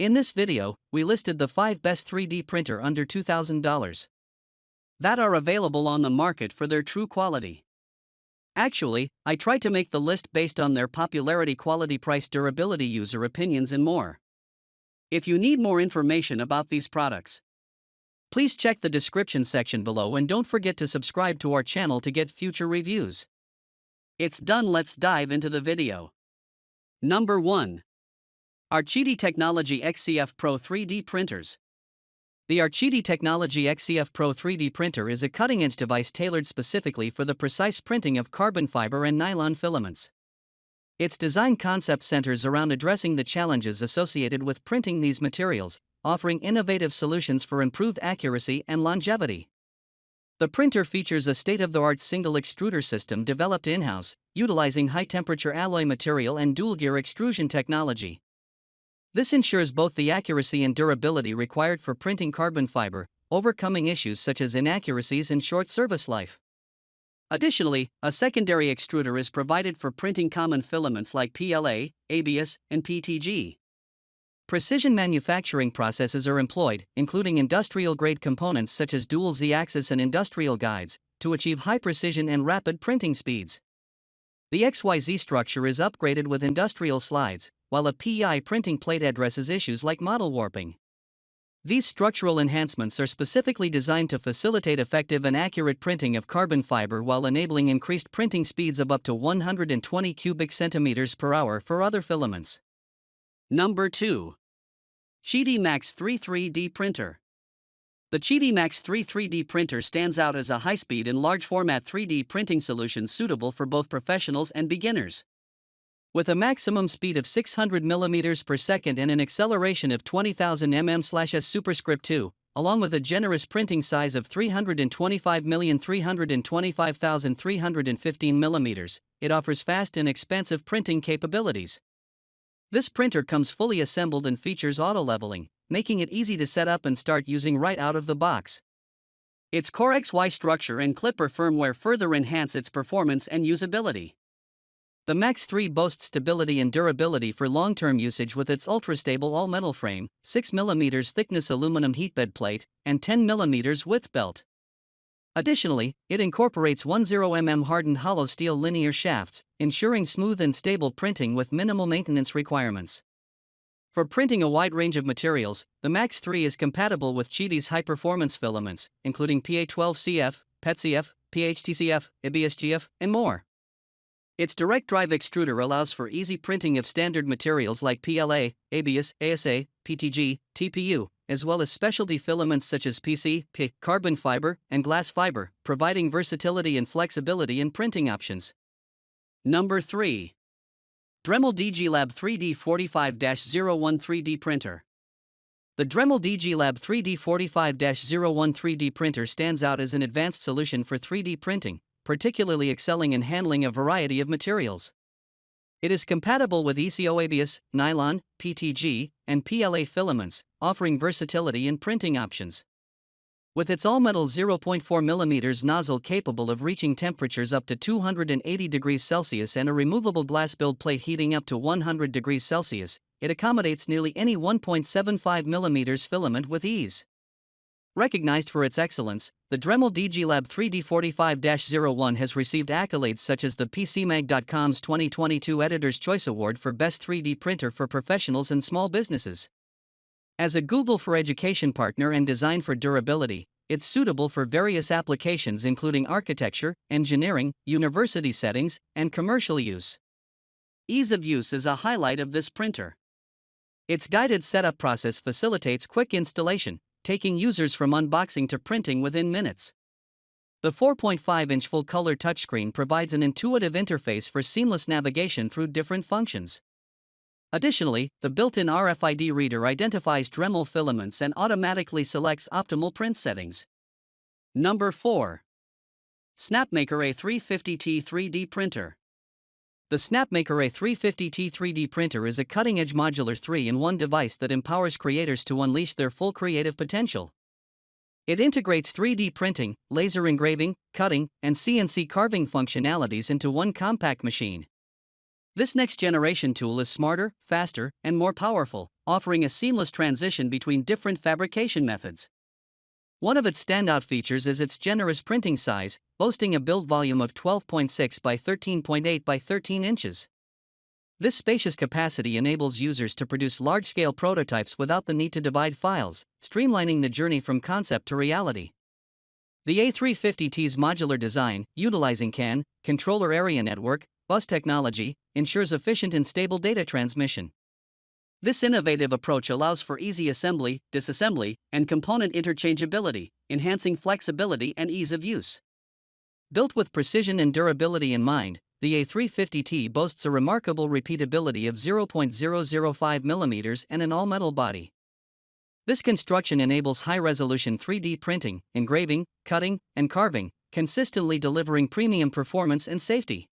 In this video, we listed the 5 best 3D printer under $2,000 that are available on the market for their true quality. Actually, I tried to make the list based on their popularity, quality, price, durability, user opinions, and more. If you need more information about these products, please check the description section below and don't forget to subscribe to our channel to get future reviews. It's done, let's dive into the video. Number 1. QIDI Technology XCF Pro 3D Printers. The QIDI Technology XCF Pro 3D printer is a cutting-edge device tailored specifically for the precise printing of carbon fiber and nylon filaments. Its design concept centers around addressing the challenges associated with printing these materials, offering innovative solutions for improved accuracy and longevity. The printer features a state-of-the-art single extruder system developed in-house, utilizing high-temperature alloy material and dual-gear extrusion technology. This ensures both the accuracy and durability required for printing carbon fiber, overcoming issues such as inaccuracies and short service life. Additionally, a secondary extruder is provided for printing common filaments like PLA, ABS, and PTG. Precision manufacturing processes are employed, including industrial-grade components such as dual Z-axis and industrial guides, to achieve high precision and rapid printing speeds. The XYZ structure is upgraded with industrial slides, while a PEI printing plate addresses issues like model warping. These structural enhancements are specifically designed to facilitate effective and accurate printing of carbon fiber while enabling increased printing speeds of up to 120 cubic centimeters per hour for other filaments. Number 2. QIDI Max 3 3D Printer. The QIDI Max 3 3D printer stands out as a high-speed and large-format 3D printing solution suitable for both professionals and beginners. With a maximum speed of 600 mm per second and an acceleration of 20,000 mm/s superscript 2, along with a generous printing size of 325,325,315 mm, it offers fast and expansive printing capabilities. This printer comes fully assembled and features auto-leveling, making it easy to set up and start using right out of the box. Its Core XY structure and Clipper firmware further enhance its performance and usability. The Max 3 boasts stability and durability for long-term usage with its ultra-stable all-metal frame, 6 mm thickness aluminum heatbed plate, and 10 mm width belt. Additionally, it incorporates 10 mm hardened hollow steel linear shafts, ensuring smooth and stable printing with minimal maintenance requirements. For printing a wide range of materials, the Max 3 is compatible with QIDI's high-performance filaments, including PA12CF, PETCF, PHTCF, ABS-GF, and more. Its direct drive extruder allows for easy printing of standard materials like PLA, ABS, ASA, PTG, TPU, as well as specialty filaments such as PC, P, carbon fiber, and glass fiber, providing versatility and flexibility in printing options. Number 3. Dremel DigiLab 3D45-01 3D Printer. The Dremel DigiLab 3D45-01 3D printer stands out as an advanced solution for 3D printing, particularly excelling in handling a variety of materials. It is compatible with ECO ABS, nylon, PTG, and PLA filaments, offering versatility in printing options. With its all-metal 0.4 mm nozzle capable of reaching temperatures up to 280 degrees Celsius and a removable glass build plate heating up to 100 degrees Celsius, it accommodates nearly any 1.75 mm filament with ease. Recognized for its excellence, the Dremel DigiLab 3D45-01 has received accolades such as the PCMag.com's 2022 Editor's Choice Award for Best 3D Printer for Professionals and Small Businesses. As a Google for Education partner and designed for durability, it's suitable for various applications including architecture, engineering, university settings, and commercial use. Ease of use is a highlight of this printer. Its guided setup process facilitates quick installation, taking users from unboxing to printing within minutes. The 4.5-inch full-color touchscreen provides an intuitive interface for seamless navigation through different functions. Additionally, the built-in RFID reader identifies Dremel filaments and automatically selects optimal print settings. Number 4. Snapmaker A350T 3D Printer. The Snapmaker A350T 3D printer is a cutting-edge modular 3-in-1 device that empowers creators to unleash their full creative potential. It integrates 3D printing, laser engraving, cutting, and CNC carving functionalities into one compact machine. This next-generation tool is smarter, faster, and more powerful, offering a seamless transition between different fabrication methods. One of its standout features is its generous printing size, boasting a build volume of 12.6 by 13.8 by 13 inches. This spacious capacity enables users to produce large-scale prototypes without the need to divide files, streamlining the journey from concept to reality. The A350T's modular design, utilizing CAN, controller area network, bus technology, ensures efficient and stable data transmission. This innovative approach allows for easy assembly, disassembly, and component interchangeability, enhancing flexibility and ease of use. Built with precision and durability in mind, the A350T boasts a remarkable repeatability of 0.005 mm and an all-metal body. This construction enables high-resolution 3D printing, engraving, cutting, and carving, consistently delivering premium performance and safety.